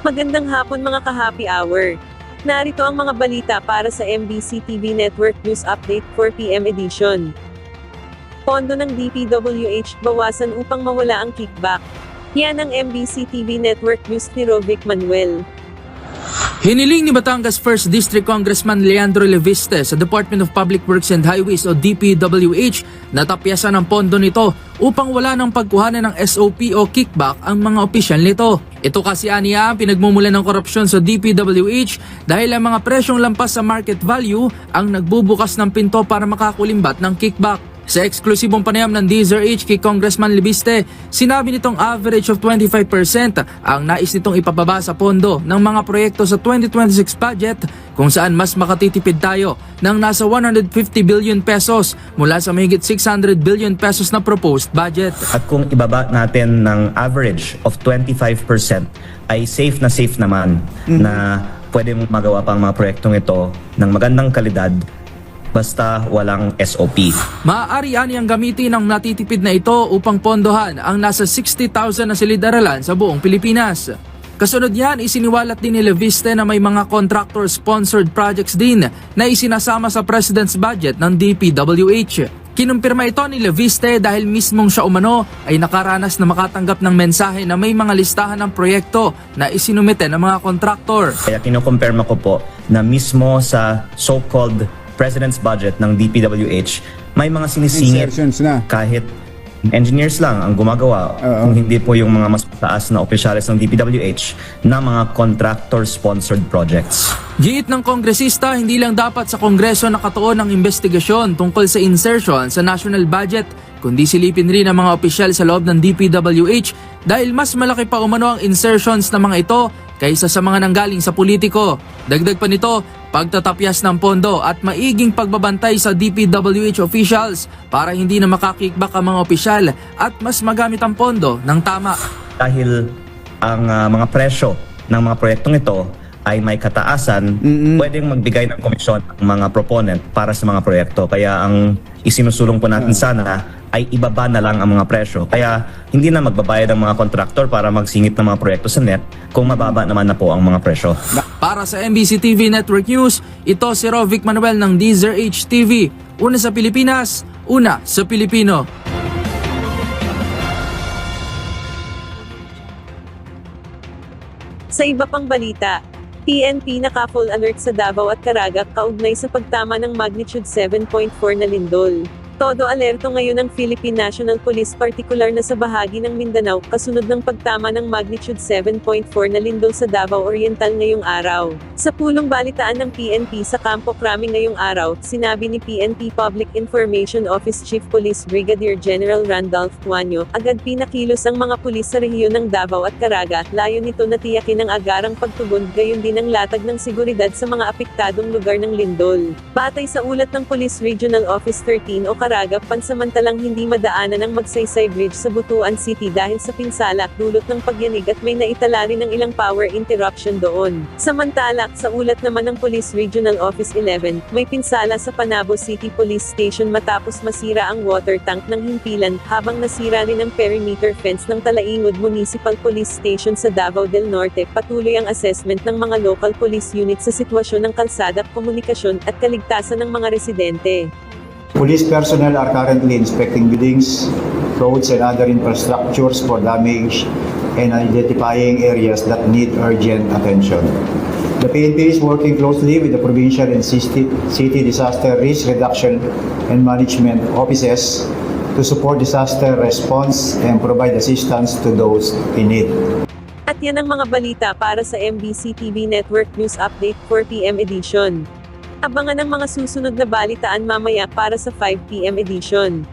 Magandang hapon mga ka-happy hour. Narito ang mga balita para sa MBC TV Network News Update 4 PM edition. Pondo ng DPWH bawasan upang mawala ang kickback. Yan ang MBC TV Network News ni Rovic Manuel. Hiniling ni Batangas 1st District Congressman Leandro Leviste sa Department of Public Works and Highways o DPWH na tapyasan ang pondo nito upang wala ng pagkuhanan ng SOP o kickback ang mga opisyal nito. Ito kasi aniya ang pinagmumulan ng korupsyon sa DPWH dahil ang mga presyong lampas sa market value ang nagbubukas ng pinto para makakulimbat ng kickback. Sa eksklusibong panayam ng DZRH kay Congressman Leviste, sinabi nitong average of 25% ang nais nitong ipababa sa pondo ng mga proyekto sa 2026 budget kung saan mas makatitipid tayo ng nasa 150 billion pesos mula sa mahigit 600 billion pesos na proposed budget. At kung ibaba natin ng average of 25% ay safe naman na pwede mong magawa pa ang mga proyektong ito ng magandang kalidad basta walang SOP. Maaari ang gamitin ang natitipid na ito upang pondohan ang nasa 60,000 na silid-aralan sa buong Pilipinas. Kasunod niyan, isiniwalat din ni Leviste na may mga contractor-sponsored projects din na isinasama sa President's budget ng DPWH. Kinumpirma ito ni Leviste dahil mismong siya umano ay nakaranas na makatanggap ng mensahe na may mga listahan ng proyekto na isinumite ng mga kontraktor. Kaya kinukumpirma ko po na mismo sa so-called President's budget ng DPWH, may mga sinisingit na. Kahit engineers lang ang gumagawa, kung hindi po yung mga mas mataas na opisyalis ng DPWH na mga contractor-sponsored projects. Giit ng kongresista, hindi lang dapat sa Kongreso nakatuon ang investigasyon tungkol sa insertion sa national budget, kundi silipin rin ang mga opisyal sa loob ng DPWH dahil mas malaki pa umano ang insertions ng mga ito kaysa sa mga nanggaling sa politiko. Dagdag pa nito, pagtatapyas ng pondo at maiging pagbabantay sa DPWH officials para hindi na makakickback ang mga opisyal at mas magamit ang pondo ng tama. Dahil ang mga presyo ng mga proyektong ito ay may kataasan, pwedeng magbigay ng komisyon ang mga proponent para sa mga proyekto. Kaya ang isinusulong po natin sana ay ibaba na lang ang mga presyo. Kaya hindi na magbabayad ang mga kontraktor para magsingit ng mga proyekto sa net kung mababa naman na po ang mga presyo. Para sa MBC TV Network News, ito si Rovic Manuel ng DZRH TV. Una sa Pilipinas, una sa Pilipino. Sa iba pang balita, PNP naka-full alert sa Davao at Caraga kaugnay sa pagtama ng magnitude 7.4 na lindol. Todo alerto ngayon ang Philippine National Police partikular na sa bahagi ng Mindanao kasunod ng pagtama ng magnitude 7.4 na lindol sa Davao Oriental ngayong araw. Sa pulong balitaan ng PNP sa Campo Crame ngayong araw, sinabi ni PNP Public Information Office Chief Police Brigadier General Randolph Tuanyo, agad pinakilos ang mga pulis sa rehiyon ng Davao at Caraga, layo nito na tiyakin ang agarang pagtugon gayon din ang latag ng seguridad sa mga apektadong lugar ng lindol. Batay sa ulat ng Police Regional Office 13 o Caraga, pansamantalang hindi madaanan ang Magsaysay Bridge sa Butuan City dahil sa pinsala dulot ng pagyanig at may naitala rin ng ilang power interruption doon. Samantala, sa ulat naman ng Police Regional Office 11, may pinsala sa Panabo City Police Station matapos masira ang water tank ng himpilan, habang nasira rin ang perimeter fence ng Talaingod Municipal Police Station sa Davao del Norte. Patuloy ang assessment ng mga local police unit sa sitwasyon ng kalsada, komunikasyon, at kaligtasan ng mga residente. Police personnel are currently inspecting buildings, roads and other infrastructures for damage and identifying areas that need urgent attention. The PNP is working closely with the provincial and city disaster risk reduction and management offices to support disaster response and provide assistance to those in need. At yan ang mga balita para sa MBC TV Network News Update 4 PM edition. Abangan ang mga susunod na balitaan mamaya para sa 5 PM edition.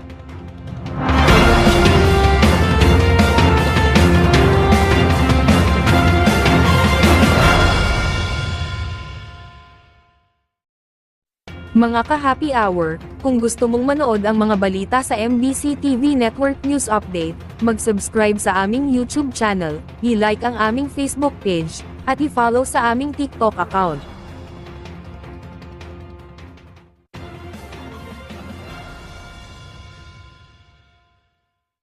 Mga ka-happy hour, kung gusto mong manood ang mga balita sa MBC TV Network News Update, mag-subscribe sa aming YouTube channel, i-like ang aming Facebook page, at i-follow sa aming TikTok account.